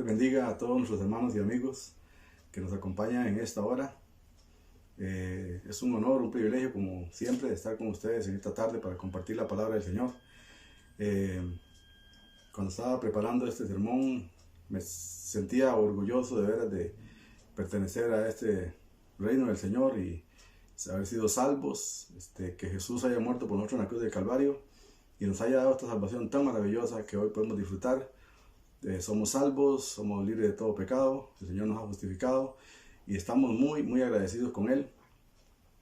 les bendiga a todos nuestros hermanos y amigos que nos acompañan en esta hora. Es un honor, un privilegio, como siempre, de estar con ustedes en esta tarde para compartir la palabra del Señor. Cuando estaba preparando este sermón, me sentía orgulloso de veras de pertenecer a este reino del Señor y haber sido salvos, que Jesús haya muerto por nosotros en la cruz del Calvario y nos haya dado esta salvación tan maravillosa que hoy podemos disfrutar. Somos salvos, somos libres de todo pecado, el Señor nos ha justificado y estamos muy agradecidos con Él.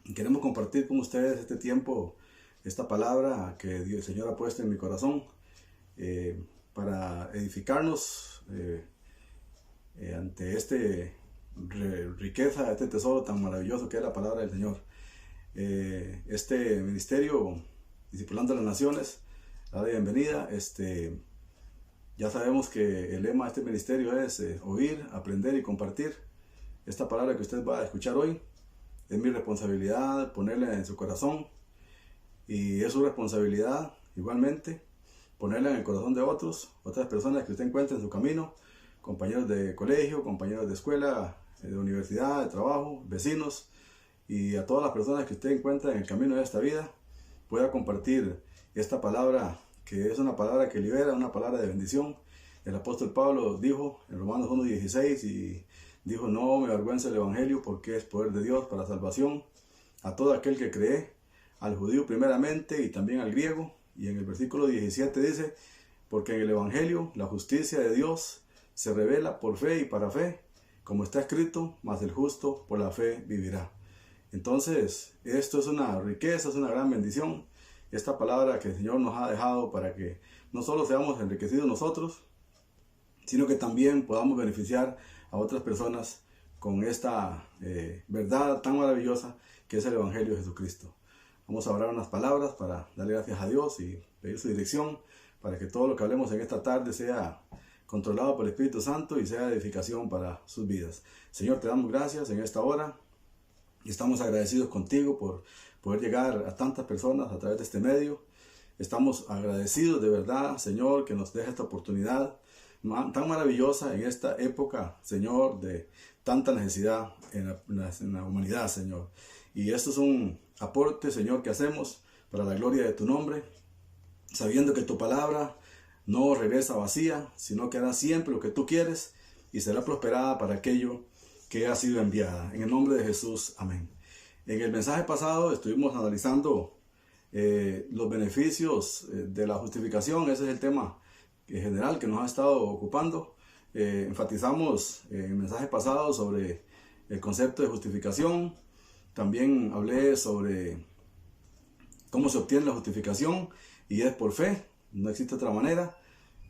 Y queremos compartir con ustedes este tiempo, esta palabra que el Señor ha puesto en mi corazón para edificarnos ante esta riqueza, este tesoro tan maravilloso que es la palabra del Señor. Este ministerio, Discipulando a las Naciones, la bienvenida. Ya sabemos que el lema de este ministerio es oír, aprender y compartir. Esta palabra que usted va a escuchar hoy es mi responsabilidad ponerla en su corazón y es su responsabilidad igualmente ponerla en el corazón de otras personas que usted encuentre en su camino, compañeros de colegio, compañeros de escuela, de universidad, de trabajo, vecinos y a todas las personas que usted encuentra en el camino de esta vida, pueda compartir esta palabra que es una palabra que libera, una palabra de bendición. El apóstol Pablo dijo en Romanos 1:16 y dijo: no me avergüenza el evangelio porque es poder de Dios para salvación a todo aquel que cree, al judío primeramente y también al griego. Y en el versículo 17 dice: porque en el evangelio la justicia de Dios se revela por fe y para fe, como está escrito, mas el justo por la fe vivirá. Entonces, esto es una riqueza, es una gran bendición, esta palabra que el Señor nos ha dejado para que no solo seamos enriquecidos nosotros, sino que también podamos beneficiar a otras personas con esta verdad tan maravillosa que es el Evangelio de Jesucristo. Vamos a orar unas palabras para darle gracias a Dios y pedir su dirección para que todo lo que hablemos en esta tarde sea controlado por el Espíritu Santo y sea edificación para sus vidas. Señor, te damos gracias en esta hora y estamos agradecidos contigo por poder llegar a tantas personas a través de este medio. Estamos agradecidos de verdad, Señor, que nos deja esta oportunidad tan maravillosa en esta época, Señor, de tanta necesidad en la humanidad, Señor. Y esto es un aporte, Señor, que hacemos para la gloria de tu nombre, sabiendo que tu palabra no regresa vacía, sino que hará siempre lo que tú quieres y será prosperada para aquello que ha sido enviada. En el nombre de Jesús, amén. En el mensaje pasado estuvimos analizando los beneficios de la justificación. Ese es el tema general que nos ha estado ocupando. Enfatizamos en el mensaje pasado sobre el concepto de justificación. También hablé sobre cómo se obtiene la justificación y es por fe, no existe otra manera.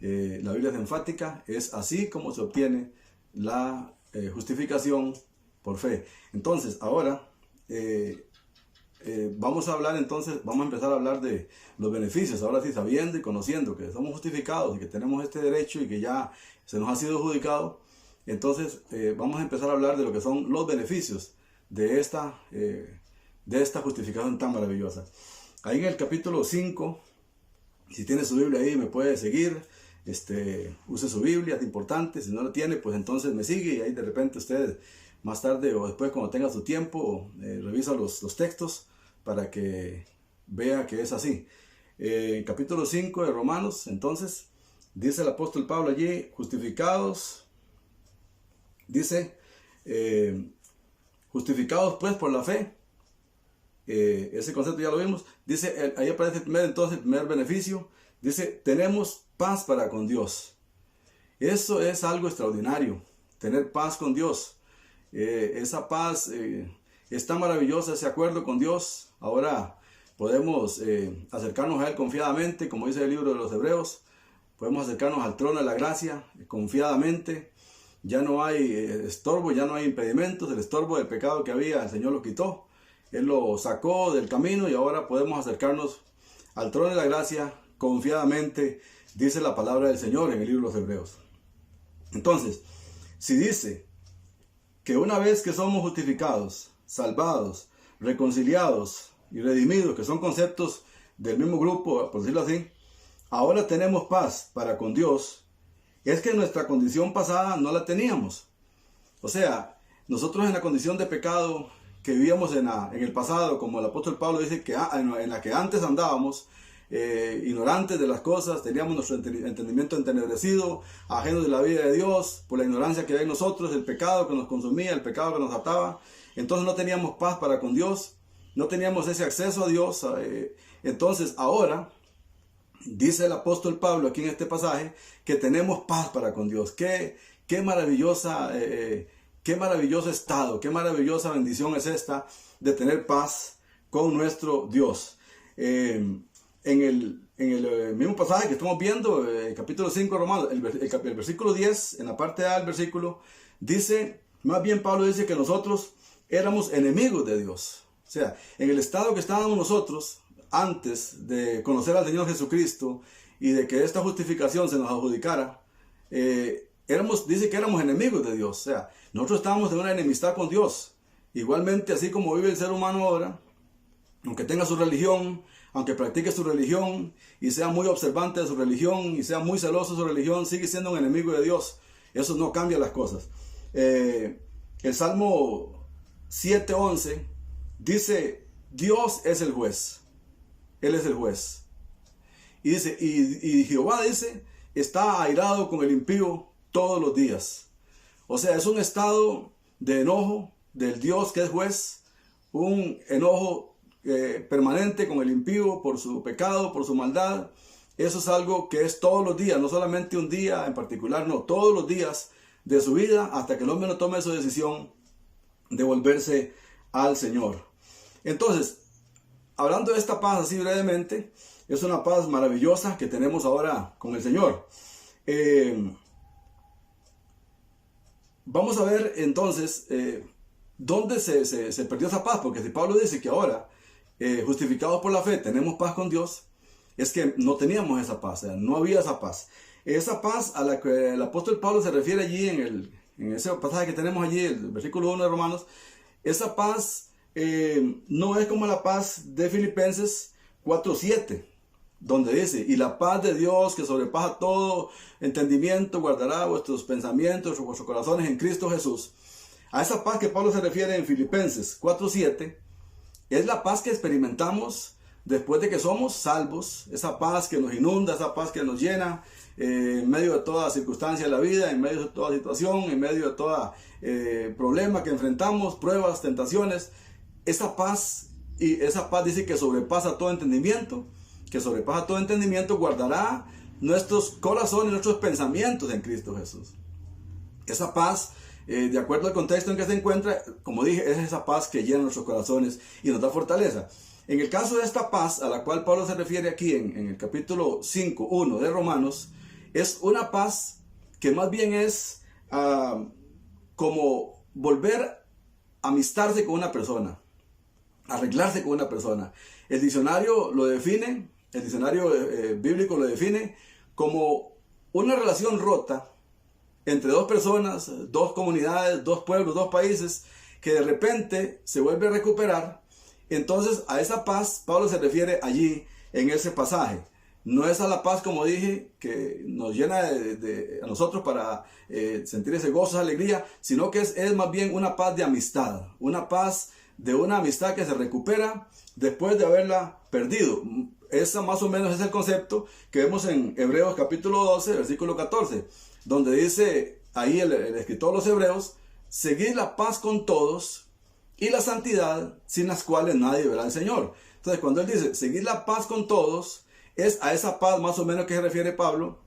La Biblia es enfática, es así como se obtiene la justificación por fe. Entonces, ahora vamos a empezar a hablar de los beneficios, ahora sí, sabiendo y conociendo que somos justificados y que tenemos este derecho y que ya se nos ha sido adjudicado. Entonces vamos a empezar a hablar de lo que son los beneficios de esta justificación tan maravillosa. Ahí en el capítulo 5, si tiene su Biblia ahí me puede seguir, use su Biblia, es importante. Si no la tiene, pues entonces me sigue y ahí de repente usted más tarde o después, cuando tenga su tiempo, revisa los textos para que vea que es así. Capítulo 5 de Romanos, entonces, dice el apóstol Pablo allí: justificados, dice, justificados pues por la fe. Ese concepto ya lo vimos. Dice, ahí aparece el primer beneficio. Dice, tenemos paz para con Dios. Eso es algo extraordinario, tener paz con Dios. Esa paz es tan maravillosa, ese acuerdo con Dios. Ahora podemos acercarnos a Él confiadamente, como dice el libro de los Hebreos. Podemos acercarnos al trono de la gracia confiadamente. Ya no hay estorbo, ya no hay impedimentos. El estorbo del pecado que había, el Señor lo quitó. Él lo sacó del camino y ahora podemos acercarnos al trono de la gracia confiadamente, dice la palabra del Señor en el libro de los Hebreos. Entonces, si dice que una vez que somos justificados, salvados, reconciliados y redimidos, que son conceptos del mismo grupo, por decirlo así, ahora tenemos paz para con Dios, es que nuestra condición pasada no la teníamos. O sea, nosotros en la condición de pecado que vivíamos en el pasado, como el apóstol Pablo dice, que en la que antes andábamos, ignorantes de las cosas, teníamos nuestro entendimiento entenebrecido, ajenos de la vida de Dios, por la ignorancia que hay en nosotros, el pecado que nos consumía, el pecado que nos ataba. Entonces no teníamos paz para con Dios, no teníamos ese acceso a Dios. Entonces ahora, dice el apóstol Pablo aquí en este pasaje, que tenemos paz para con Dios. Qué maravilloso estado, qué maravillosa bendición es esta de tener paz con nuestro Dios. En el mismo pasaje que estamos viendo, capítulo 5 de Romanos, el versículo 10, en la parte A del versículo, dice, más bien Pablo dice que nosotros éramos enemigos de Dios. O sea, en el estado que estábamos nosotros, antes de conocer al Señor Jesucristo y de que esta justificación se nos adjudicara, dice que éramos enemigos de Dios. O sea, nosotros estábamos en una enemistad con Dios. Igualmente, así como vive el ser humano ahora, aunque tenga su religión, aunque practique su religión y sea muy observante de su religión y sea muy celoso de su religión, sigue siendo un enemigo de Dios. Eso no cambia las cosas. El Salmo 7:11 dice, Dios es el juez. Él es el juez. Y dice, y Jehová dice, está airado con el impío todos los días. O sea, es un estado de enojo del Dios que es juez, un enojo permanente con el impío por su pecado, por su maldad. Eso es algo que es todos los días, no solamente un día en particular, no, todos los días de su vida hasta que el hombre no tome su decisión de volverse al Señor. Entonces, hablando de esta paz así brevemente, es una paz maravillosa que tenemos ahora con el Señor. Vamos a ver entonces dónde se perdió esa paz, porque si Pablo dice que ahora, justificados por la fe, tenemos paz con Dios, es que no teníamos esa paz, o sea, no había esa paz. Esa paz a la que el apóstol Pablo se refiere allí en ese pasaje que tenemos allí, el versículo 1 de Romanos, esa paz no es como la paz de Filipenses 4:7, donde dice, y la paz de Dios que sobrepasa todo entendimiento guardará vuestros pensamientos, vuestros corazones en Cristo Jesús. A esa paz que Pablo se refiere en Filipenses 4:7 es la paz que experimentamos después de que somos salvos, esa paz que nos inunda, esa paz que nos llena en medio de toda circunstancia de la vida, en medio de toda situación, en medio de todo problema que enfrentamos, pruebas, tentaciones. Esa paz dice que sobrepasa todo entendimiento, guardará nuestros corazones, nuestros pensamientos en Cristo Jesús. Esa paz, de acuerdo al contexto en que se encuentra, como dije, es esa paz que llena nuestros corazones y nos da fortaleza. En el caso de esta paz a la cual Pablo se refiere aquí en el capítulo 5:1 de Romanos, es una paz que más bien es como volver a amistarse con una persona, arreglarse con una persona. El diccionario bíblico lo define como una relación rota entre dos personas, dos comunidades, dos pueblos, dos países, que de repente se vuelve a recuperar. Entonces a esa paz Pablo se refiere allí en ese pasaje. No es a la paz, como dije, que nos llena a nosotros para sentir ese gozo, esa alegría, sino que es más bien una paz de amistad, una paz de una amistad que se recupera después de haberla perdido. Esa más o menos es el concepto que vemos en Hebreos capítulo 12, versículo 14, donde dice ahí el escritor de los Hebreos, seguid la paz con todos y la santidad, sin las cuales nadie verá al Señor. Entonces, cuando él dice, seguid la paz con todos, es a esa paz más o menos que se refiere Pablo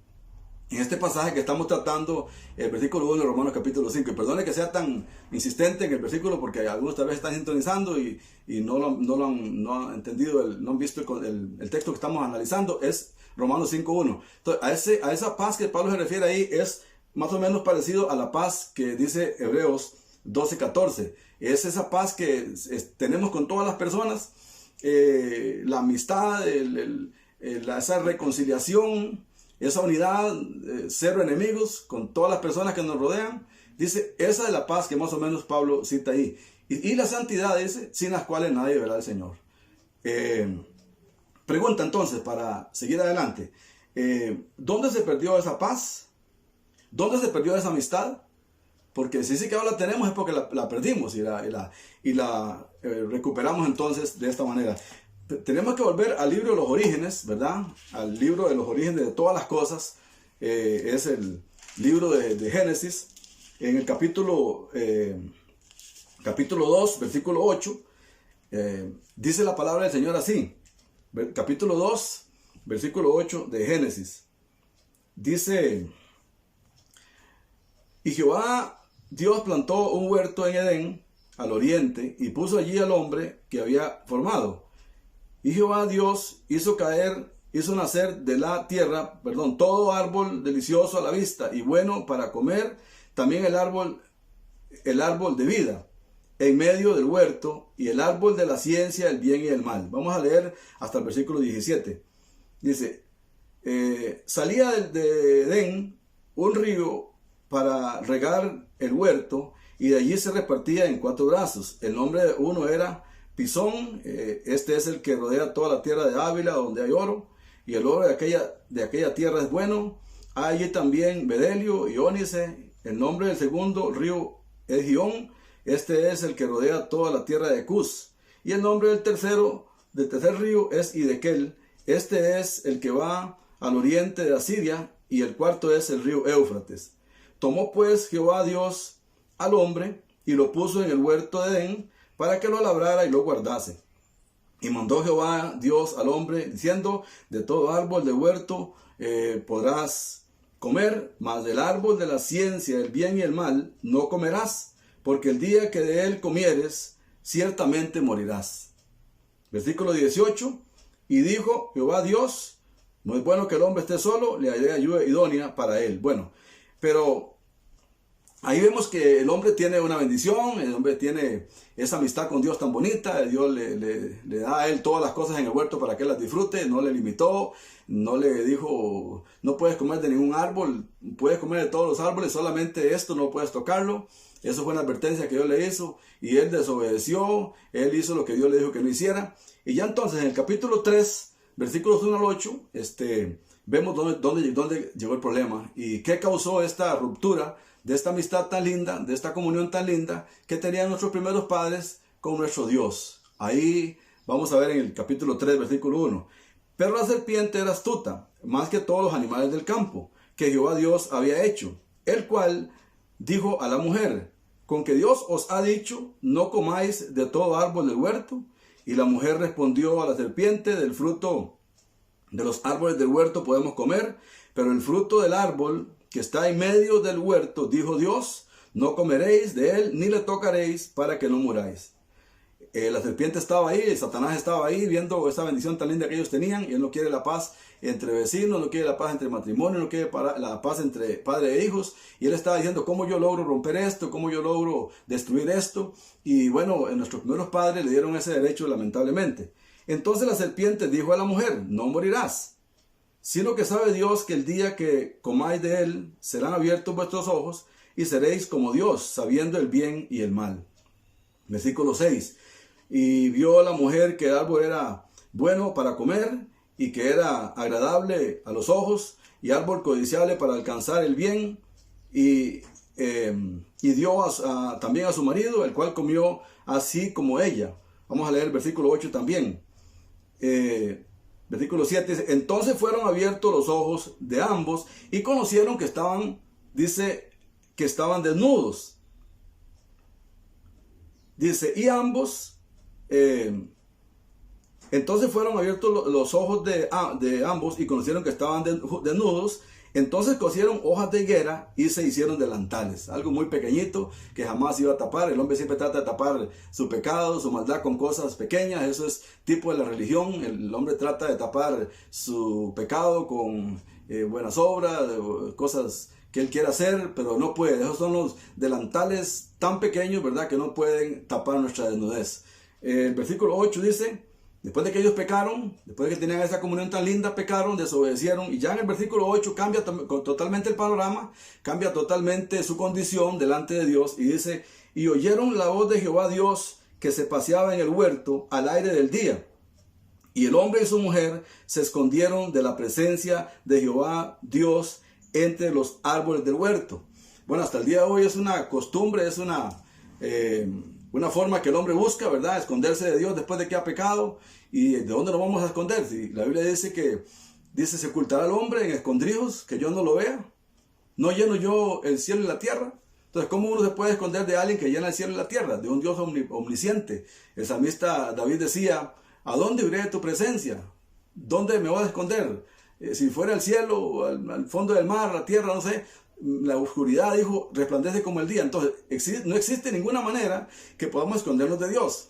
en este pasaje que estamos tratando, el versículo 1 de Romanos capítulo 5. Y perdone que sea tan insistente en el versículo, porque algunos tal vez están sintonizando y no han entendido, no han visto el texto que estamos analizando. Es Romanos 5:1. Entonces, a esa paz que Pablo se refiere ahí es más o menos parecido a la paz que dice Hebreos 12:14. Es esa paz que tenemos con todas las personas, la amistad, esa reconciliación, esa unidad, cero enemigos con todas las personas que nos rodean. Dice, esa es la paz que más o menos Pablo cita ahí. Y la santidad dice, sin las cuales nadie verá al Señor. Pregunta entonces, para seguir adelante, ¿dónde se perdió esa paz? ¿Dónde se perdió esa amistad? Porque si sí que ahora la tenemos es porque la perdimos y la recuperamos entonces de esta manera. Tenemos que volver al libro de los orígenes, ¿verdad? Al libro de los orígenes de todas las cosas. Es el libro de Génesis. En el capítulo 2, versículo 8, dice la palabra del Señor así. Capítulo 2, versículo 8 de Génesis. Dice: y Jehová Dios plantó un huerto en Edén, al oriente, y puso allí al hombre que había formado. Y Jehová Dios hizo nacer de la tierra, todo árbol delicioso a la vista y bueno para comer, también el árbol de vida en medio del huerto, y el árbol de la ciencia, el bien y el mal. Vamos a leer hasta el versículo 17. Dice: salía de Edén un río para regar el huerto, y de allí se repartía en 4 brazos. El nombre de uno era Pisón, este es el que rodea toda la tierra de Ávila, donde hay oro, y el oro de aquella tierra es bueno. Hay allí también bedelio y ónice. El nombre del segundo río es Gihón, este es el que rodea toda la tierra de Cus. Y el nombre del tercer río es Hidekel, este es el que va al oriente de Asiria, y el cuarto es el río Éufrates. Tomó pues Jehová Dios al hombre y lo puso en el huerto de Edén para que lo labrara y lo guardase. Y mandó Jehová Dios al hombre diciendo: de todo árbol de huerto podrás comer, mas del árbol de la ciencia, el bien y el mal, no comerás, porque el día que de él comieres, ciertamente morirás. Versículo 18. Y dijo Jehová Dios: no es bueno que el hombre esté solo, le haré ayuda idónea para él. Bueno, pero ahí vemos que el hombre tiene una bendición, el hombre tiene esa amistad con Dios tan bonita. Dios le da a él todas las cosas en el huerto para que él las disfrute, no le limitó, no le dijo: no puedes comer de ningún árbol, puedes comer de todos los árboles, solamente esto no puedes tocarlo. Eso fue una advertencia que Dios le hizo, y él desobedeció, él hizo lo que Dios le dijo que no hiciera. Y ya entonces en el capítulo 3, versículos 1 al 8, vemos dónde llegó el problema y qué causó esta ruptura de esta amistad tan linda, de esta comunión tan linda que tenían nuestros primeros padres con nuestro Dios. Ahí vamos a ver en el capítulo 3, versículo 1. Pero la serpiente era astuta, más que todos los animales del campo, que Jehová Dios había hecho, el cual dijo a la mujer: ¿con que Dios os ha dicho, no comáis de todo árbol del huerto? Y la mujer respondió a la serpiente: del fruto de los árboles del huerto podemos comer, pero el fruto del árbol que está en medio del huerto, dijo Dios, no comeréis de él, ni le tocaréis, para que no muráis. La serpiente estaba ahí, Satanás estaba ahí viendo esa bendición tan linda que ellos tenían, y él no quiere la paz entre vecinos, no quiere la paz entre matrimonio, no quiere la paz entre padre e hijos, y él estaba diciendo: ¿cómo yo logro romper esto? ¿Cómo yo logro destruir esto? Y bueno, nuestros primeros padres le dieron ese derecho, lamentablemente. Entonces la serpiente dijo a la mujer: no morirás, sino que sabe Dios que el día que comáis de él, serán abiertos vuestros ojos, y seréis como Dios, sabiendo el bien y el mal. Versículo 6. Y vio la mujer que el árbol era bueno para comer, y que era agradable a los ojos, y árbol codiciable para alcanzar el bien, y dio también a su marido, el cual comió así como ella. Vamos a leer el versículo 8 también. Versículo 7 dice: entonces fueron abiertos los ojos de ambos, y conocieron que estaban desnudos. Dice: y ambos... entonces fueron abiertos los ojos de ambos, y conocieron que estaban desnudos. Entonces cosieron hojas de higuera y se hicieron delantales. Algo muy pequeñito que jamás iba a tapar. El hombre siempre trata de tapar su pecado, su maldad con cosas pequeñas. Eso es tipo de la religión. El hombre trata de tapar su pecado con buenas obras, cosas que él quiere hacer, pero no puede. Esos son los delantales tan pequeños, ¿verdad?, que no pueden tapar nuestra desnudez. El versículo 8 dice: después de que ellos pecaron, después de que tenían esa comunión tan linda, pecaron, desobedecieron. Y ya en el versículo 8 cambia totalmente el panorama, cambia totalmente su condición delante de Dios. Y dice: y oyeron la voz de Jehová Dios que se paseaba en el huerto al aire del día. Y el hombre y su mujer se escondieron de la presencia de Jehová Dios entre los árboles del huerto. Bueno, hasta el día de hoy es una costumbre, es una forma que el hombre busca, ¿verdad? Esconderse de Dios después de que ha pecado. ¿Y de dónde nos vamos a esconder? Si la Biblia dice, se ocultará el hombre en escondrijos, que yo no lo vea. ¿No lleno yo el cielo y la tierra? Entonces, ¿cómo uno se puede esconder de alguien que llena el cielo y la tierra? De un Dios omnisciente. El salmista David decía, ¿a dónde iré de tu presencia? ¿Dónde me voy a esconder? Si fuera el cielo, al fondo del mar, la tierra, no sé, la oscuridad, dijo, resplandece como el día. Entonces, no existe ninguna manera que podamos escondernos de Dios.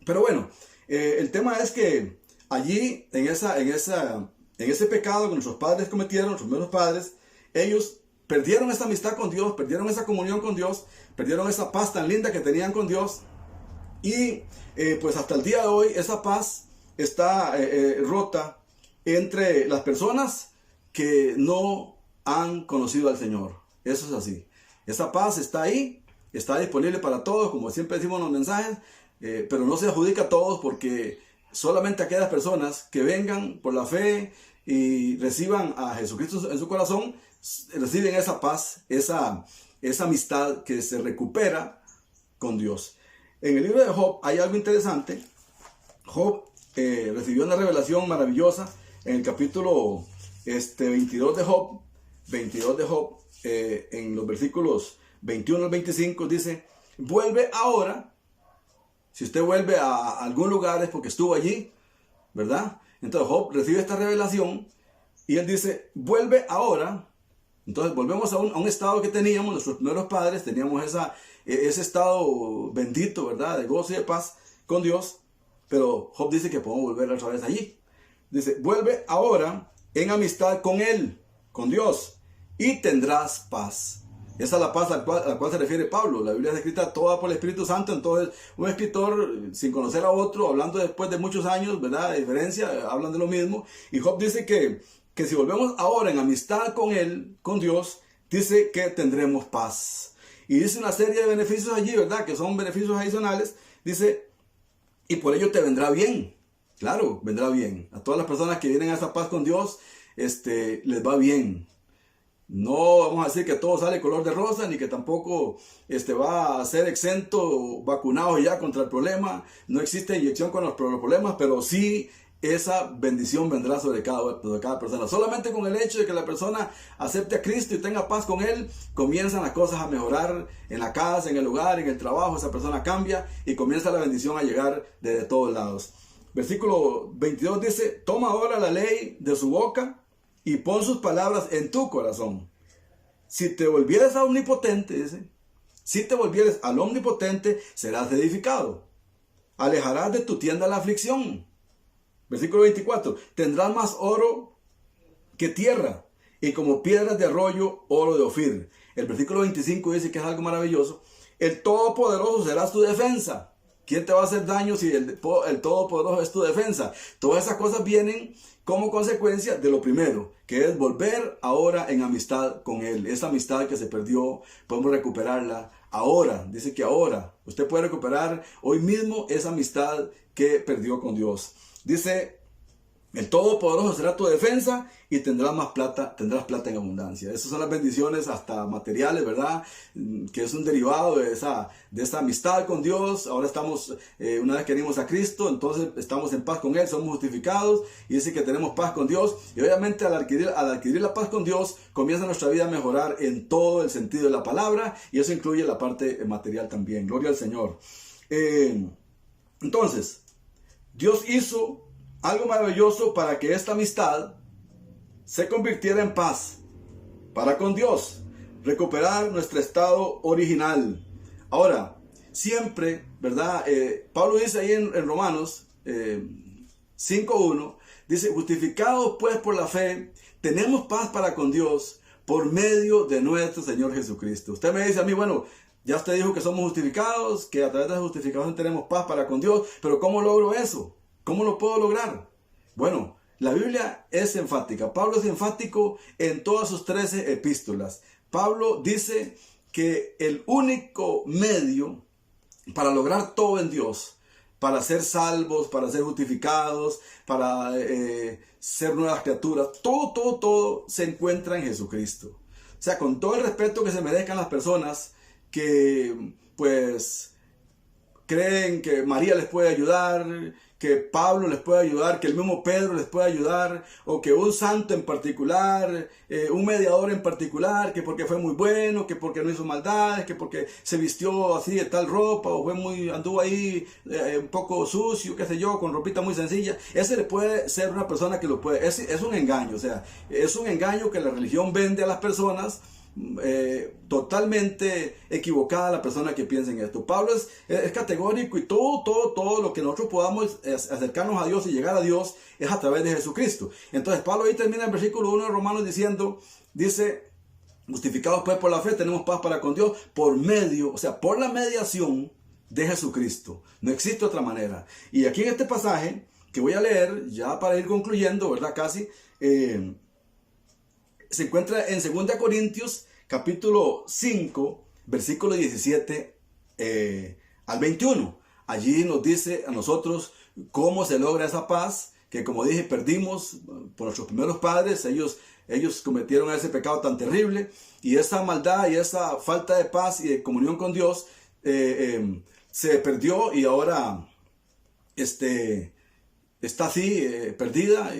Pero bueno, el tema es que allí, en ese pecado que nuestros padres cometieron, nuestros primeros padres, ellos perdieron esa amistad con Dios, perdieron esa comunión con Dios, perdieron esa paz tan linda que tenían con Dios. Y pues hasta el día de hoy esa paz está rota entre las personas que no han conocido al Señor. Eso es así. Esa paz está ahí, está disponible para todos, como siempre decimos en los mensajes, pero no se adjudica a todos, porque solamente aquellas personas que vengan por la fe y reciban a Jesucristo en su corazón, reciben esa paz, esa amistad que se recupera con Dios. En el libro de Job hay algo interesante. Job recibió una revelación maravillosa en el capítulo 22 de Job, en los versículos 21 al 25, dice, vuelve ahora. Si usted vuelve a algún lugar es porque estuvo allí, ¿verdad? Entonces Job recibe esta revelación y él dice, vuelve ahora. Entonces volvemos a un estado que teníamos, nuestros primeros padres, teníamos ese estado bendito, ¿verdad? De gozo y de paz con Dios. Pero Job dice que podemos volver otra vez allí. Dice, vuelve ahora en amistad con Él, con Dios, y tendrás paz. Esa es la paz a la cual se refiere Pablo. La Biblia es escrita toda por el Espíritu Santo. Entonces, un escritor, sin conocer a otro, hablando después de muchos años, ¿verdad? De diferencia, hablan de lo mismo. Y Job dice que si volvemos ahora en amistad con Él, con Dios, dice que tendremos paz. Y dice una serie de beneficios allí, ¿verdad? Que son beneficios adicionales. Dice, y por ello te vendrá bien. Claro, vendrá bien. A todas las personas que vienen a esa paz con Dios, les va bien. No vamos a decir que todo sale color de rosa, ni que tampoco va a ser exento, vacunado ya contra el problema. No existe inyección con los problemas, pero sí esa bendición vendrá sobre cada persona. Solamente con el hecho de que la persona acepte a Cristo y tenga paz con Él, comienzan las cosas a mejorar en la casa, en el hogar, en el trabajo. Esa persona cambia y comienza la bendición a llegar desde todos lados. Versículo 22 dice, toma ahora la ley de su boca y pon sus palabras en tu corazón. Si te volvieres al omnipotente, dice, si te volvieres al omnipotente, serás edificado. Alejarás de tu tienda la aflicción. Versículo 24, tendrás más oro que tierra, y como piedras de arroyo, oro de Ofir. El versículo 25 dice que es algo maravilloso. El Todopoderoso será tu defensa. ¿Quién te va a hacer daño si el Todopoderoso es tu defensa? Todas esas cosas vienen como consecuencia de lo primero, que es volver ahora en amistad con Él. Esa amistad que se perdió, podemos recuperarla ahora. Dice que ahora usted puede recuperar hoy mismo esa amistad que perdió con Dios. Dice, el Todopoderoso será tu defensa y tendrás plata en abundancia. Esas son las bendiciones hasta materiales, ¿verdad? Que es un derivado de esa amistad con Dios. Ahora estamos, una vez que venimos a Cristo, entonces estamos en paz con Él, somos justificados y dice que tenemos paz con Dios. Y obviamente al adquirir la paz con Dios, comienza nuestra vida a mejorar en todo el sentido de la palabra, y eso incluye la parte material también. Gloria al Señor. Entonces, Dios hizo algo maravilloso para que esta amistad se convirtiera en paz para con Dios, recuperar nuestro estado original. Ahora, siempre, ¿verdad? Pablo dice ahí en Romanos 5:1, dice, justificados pues por la fe, tenemos paz para con Dios por medio de nuestro Señor Jesucristo. Usted me dice a mí, bueno, ya usted dijo que somos justificados, que a través de la justificación tenemos paz para con Dios, pero ¿cómo logro eso? ¿Cómo lo puedo lograr? Bueno, la Biblia es enfática. Pablo es enfático en todas sus 13 epístolas. Pablo dice que el único medio para lograr todo en Dios, para ser salvos, para ser justificados, para ser nuevas criaturas. Todo se encuentra en Jesucristo. O sea, con todo el respeto que se merezcan las personas que pues creen que María les puede ayudar, que Pablo les puede ayudar, que el mismo Pedro les puede ayudar, o que un santo en particular, un mediador en particular, que porque fue muy bueno, que porque no hizo maldades, que porque se vistió así de tal ropa, o anduvo ahí un poco sucio, qué sé yo, con ropita muy sencilla. Ese le puede ser una persona que lo puede, es un engaño, o sea, es un engaño que la religión vende a las personas. Totalmente equivocada la persona que piensa en esto. Pablo es categórico, y todo lo que nosotros podamos acercarnos a Dios y llegar a Dios es a través de Jesucristo. Entonces Pablo ahí termina el versículo 1 de Romanos dice, justificados pues por la fe tenemos paz para con Dios por medio, o sea, por la mediación de Jesucristo. No existe otra manera. Y aquí en este pasaje que voy a leer, ya para ir concluyendo, ¿verdad? Casi, se encuentra en 2 Corintios capítulo 5, versículo 17 al 21. Allí nos dice a nosotros cómo se logra esa paz, que como dije, perdimos por nuestros primeros padres. Ellos cometieron ese pecado tan terrible, y esa maldad y esa falta de paz y de comunión con Dios se perdió, y ahora está así, perdida.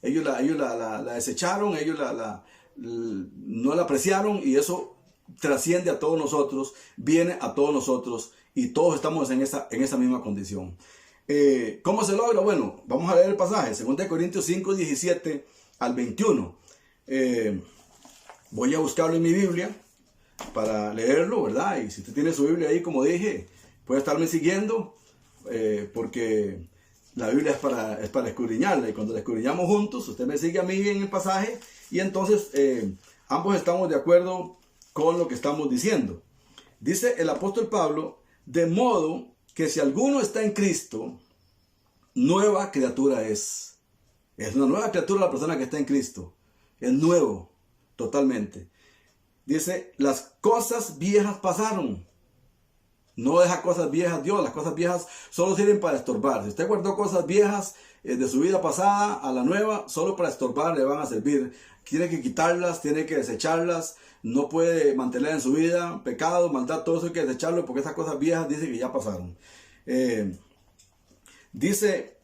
Ellos la desecharon, ellos no la apreciaron, y eso trasciende a todos nosotros, viene a todos nosotros, y todos estamos en esa misma condición. ¿Cómo se logra? Bueno, vamos a leer el pasaje, 2 Corintios 5, 17 al 21. Voy a buscarlo en mi Biblia para leerlo, ¿verdad? Y si usted tiene su Biblia ahí, como dije, puede estarme siguiendo, porque la Biblia es para escudriñarla, y cuando la escudriñamos juntos, usted me sigue a mí en el pasaje, y entonces ambos estamos de acuerdo con lo que estamos diciendo. Dice el apóstol Pablo: de modo que si alguno está en Cristo, nueva criatura es. Es una nueva criatura la persona que está en Cristo. Es nuevo, totalmente. Dice, las cosas viejas pasaron. No deja cosas viejas Dios, las cosas viejas solo sirven para estorbar. Si usted guardó cosas viejas de su vida pasada a la nueva, solo para estorbar le van a servir. Tiene que quitarlas, tiene que desecharlas, no puede mantenerlas en su vida. Pecado, maldad, todo eso hay que desecharlo, porque esas cosas viejas dice que ya pasaron. Dice,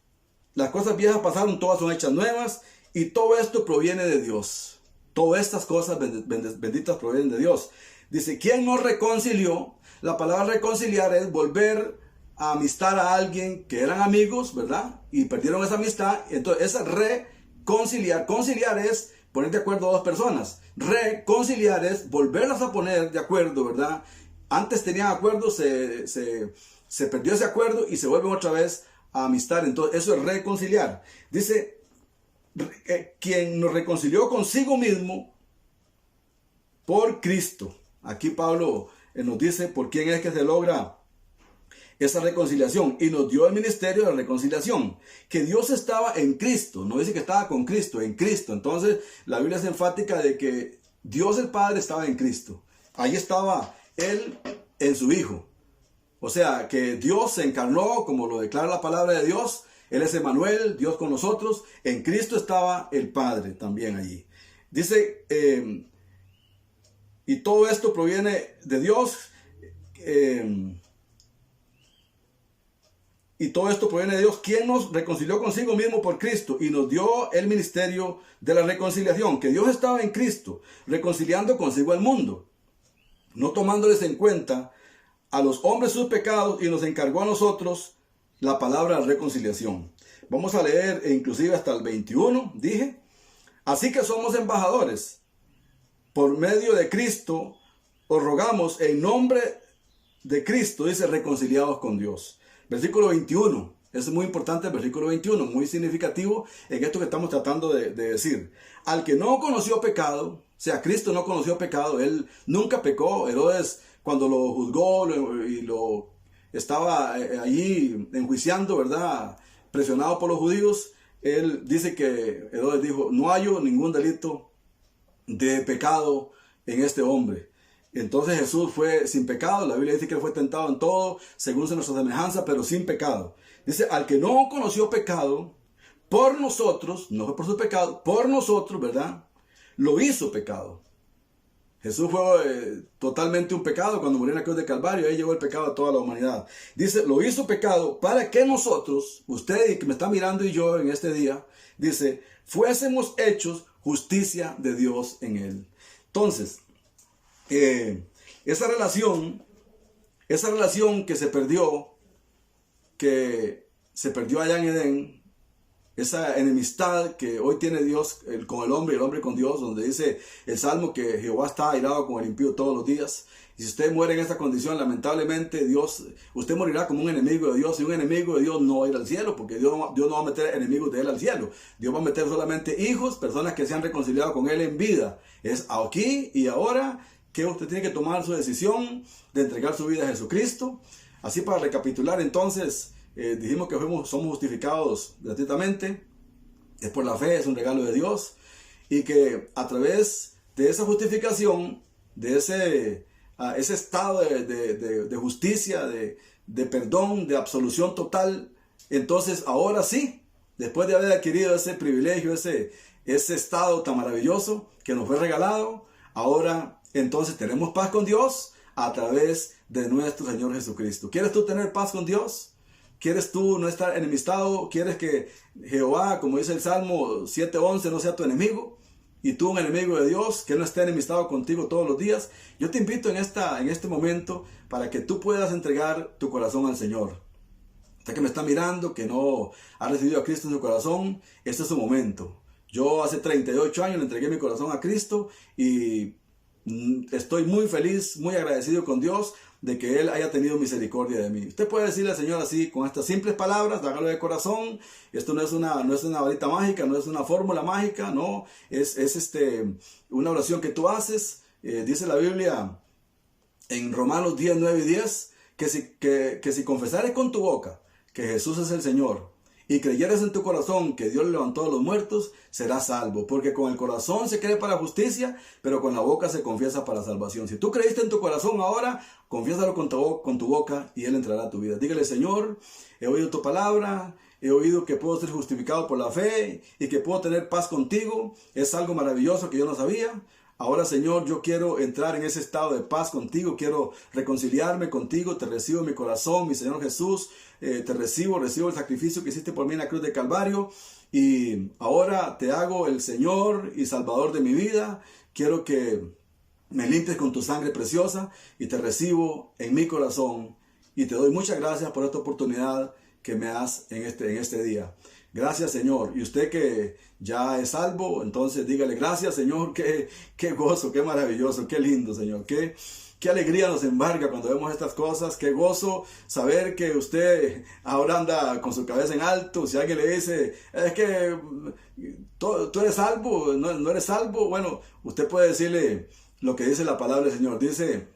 las cosas viejas pasaron, todas son hechas nuevas, y todo esto proviene de Dios. Todas estas cosas benditas provienen de Dios. Dice, ¿quién nos reconcilió? La palabra reconciliar es volver a amistar a alguien que eran amigos, ¿verdad? Y perdieron esa amistad. Entonces, esa reconciliar. Conciliar es poner de acuerdo a dos personas. Reconciliar es volverlas a poner de acuerdo, ¿verdad? Antes tenían acuerdo, se perdió ese acuerdo y se vuelven otra vez a amistar. Entonces, eso es reconciliar. Dice, quien nos reconcilió consigo mismo por Cristo. Aquí Pablo nos dice por quién es que se logra esa reconciliación, y nos dio el ministerio de reconciliación, que Dios estaba en Cristo. No dice que estaba con Cristo, en Cristo. Entonces la Biblia es enfática de que Dios el Padre estaba en Cristo. Ahí estaba Él en su Hijo. O sea que Dios se encarnó, como lo declara la palabra de Dios. Él es Emmanuel, Dios con nosotros. En Cristo estaba el Padre también allí. Dice, y todo esto proviene de Dios. Y todo esto proviene de Dios, quien nos reconcilió consigo mismo por Cristo y nos dio el ministerio de la reconciliación. Que Dios estaba en Cristo, reconciliando consigo al mundo, no tomándoles en cuenta a los hombres sus pecados, y nos encargó a nosotros la palabra reconciliación. Vamos a leer inclusive hasta el 21, dije. Así que somos embajadores por medio de Cristo, os rogamos en nombre de Cristo, dice, reconciliados con Dios. Versículo 21, es muy importante el versículo 21, muy significativo en esto que estamos tratando de decir. Al que no conoció pecado, o sea, Cristo no conoció pecado, Él nunca pecó. Herodes, cuando lo juzgó y lo estaba allí enjuiciando, ¿verdad?, presionado por los judíos, él dice que Herodes dijo, no hallo ningún delito de pecado en este hombre. Entonces Jesús fue sin pecado. La Biblia dice que él fue tentado en todo, según nuestra semejanza, pero sin pecado. Dice, al que no conoció pecado, por nosotros, no fue por su pecado, por nosotros, ¿verdad? Lo hizo pecado. Jesús fue totalmente un pecado cuando murió en la cruz de Calvario. Ahí llevó el pecado a toda la humanidad. Dice, lo hizo pecado para que nosotros, usted que me está mirando y yo en este día, dice, fuésemos hechos justicia de Dios en él. Entonces, esa relación que se perdió allá en Edén, esa enemistad que hoy tiene Dios con el hombre y el hombre con Dios, donde dice el Salmo que Jehová está airado con el impío todos los días. Y si usted muere en esta condición, lamentablemente usted morirá como un enemigo de Dios. Y un enemigo de Dios no va a ir al cielo, porque Dios no va a meter enemigos de él al cielo. Dios va a meter solamente hijos, personas que se han reconciliado con él en vida. Es aquí y ahora que usted tiene que tomar su decisión de entregar su vida a Jesucristo. Así, para recapitular, entonces, dijimos que somos justificados gratuitamente, es por la fe, es un regalo de Dios, y que a través de esa justificación, de ese estado de justicia, de perdón, de absolución total, entonces ahora sí, después de haber adquirido ese privilegio, ese estado tan maravilloso que nos fue regalado, ahora entonces tenemos paz con Dios a través de nuestro Señor Jesucristo. ¿Quieres tú tener paz con Dios? ¿Quieres tú no estar enemistado? ¿Quieres que Jehová, como dice el Salmo 7:11, no sea tu enemigo? Y tú un enemigo de Dios, que no esté enemistado contigo todos los días. Yo te invito en este momento para que tú puedas entregar tu corazón al Señor. Usted que me está mirando, que no ha recibido a Cristo en su corazón, este es su momento. Yo hace 38 años le entregué mi corazón a Cristo y estoy muy feliz, muy agradecido con Dios de que Él haya tenido misericordia de mí. Usted puede decirle al Señor así, con estas simples palabras, hágalo de corazón. Esto no es una varita mágica, no es una fórmula mágica, no. Es una oración que tú haces. Dice la Biblia en Romanos 10, 9 y 10, que si confesares con tu boca que Jesús es el Señor, y creyeres en tu corazón que Dios le levantó a los muertos, serás salvo. Porque con el corazón se cree para justicia, pero con la boca se confiesa para salvación. Si tú creíste en tu corazón ahora, confiésalo con tu boca y Él entrará a tu vida. Dígale, Señor, he oído tu palabra, he oído que puedo ser justificado por la fe y que puedo tener paz contigo. Es algo maravilloso que yo no sabía. Ahora, Señor, yo quiero entrar en ese estado de paz contigo, quiero reconciliarme contigo, te recibo en mi corazón, mi Señor Jesús, te recibo el sacrificio que hiciste por mí en la cruz de Calvario, y ahora te hago el Señor y Salvador de mi vida. Quiero que me limpies con tu sangre preciosa y te recibo en mi corazón, y te doy muchas gracias por esta oportunidad que me das en este día. Gracias, Señor. Y usted que ya es salvo, entonces dígale, gracias, Señor. Qué gozo, qué maravilloso, qué lindo, Señor. Qué alegría nos embarga cuando vemos estas cosas. Qué gozo saber que usted ahora anda con su cabeza en alto. Si alguien le dice, es que tú eres salvo, no eres salvo. Bueno, usted puede decirle lo que dice la palabra del Señor. Dice,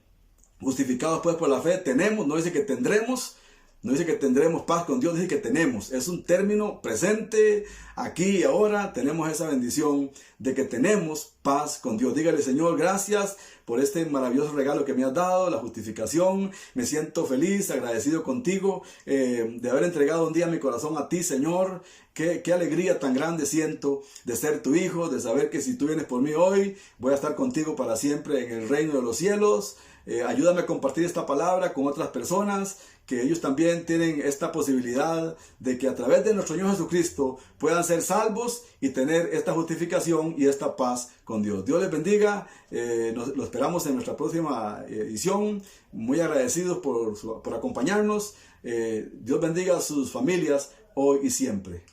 justificados pues por la fe, tenemos, no dice que tendremos. No dice que tendremos paz con Dios, dice que tenemos. Es un término presente, aquí y ahora. Tenemos esa bendición de que tenemos paz con Dios. Dígale, Señor, gracias por este maravilloso regalo que me has dado, la justificación. Me siento feliz, agradecido contigo de haber entregado un día mi corazón a ti, Señor. Qué alegría tan grande siento de ser tu hijo, de saber que si tú vienes por mí hoy, voy a estar contigo para siempre en el reino de los cielos. Ayúdame a compartir esta palabra con otras personas, que ellos también tienen esta posibilidad de que a través de nuestro Señor Jesucristo puedan ser salvos y tener esta justificación y esta paz con Dios. Dios les bendiga, lo esperamos en nuestra próxima edición. Muy agradecidos por acompañarnos. Dios bendiga a sus familias hoy y siempre.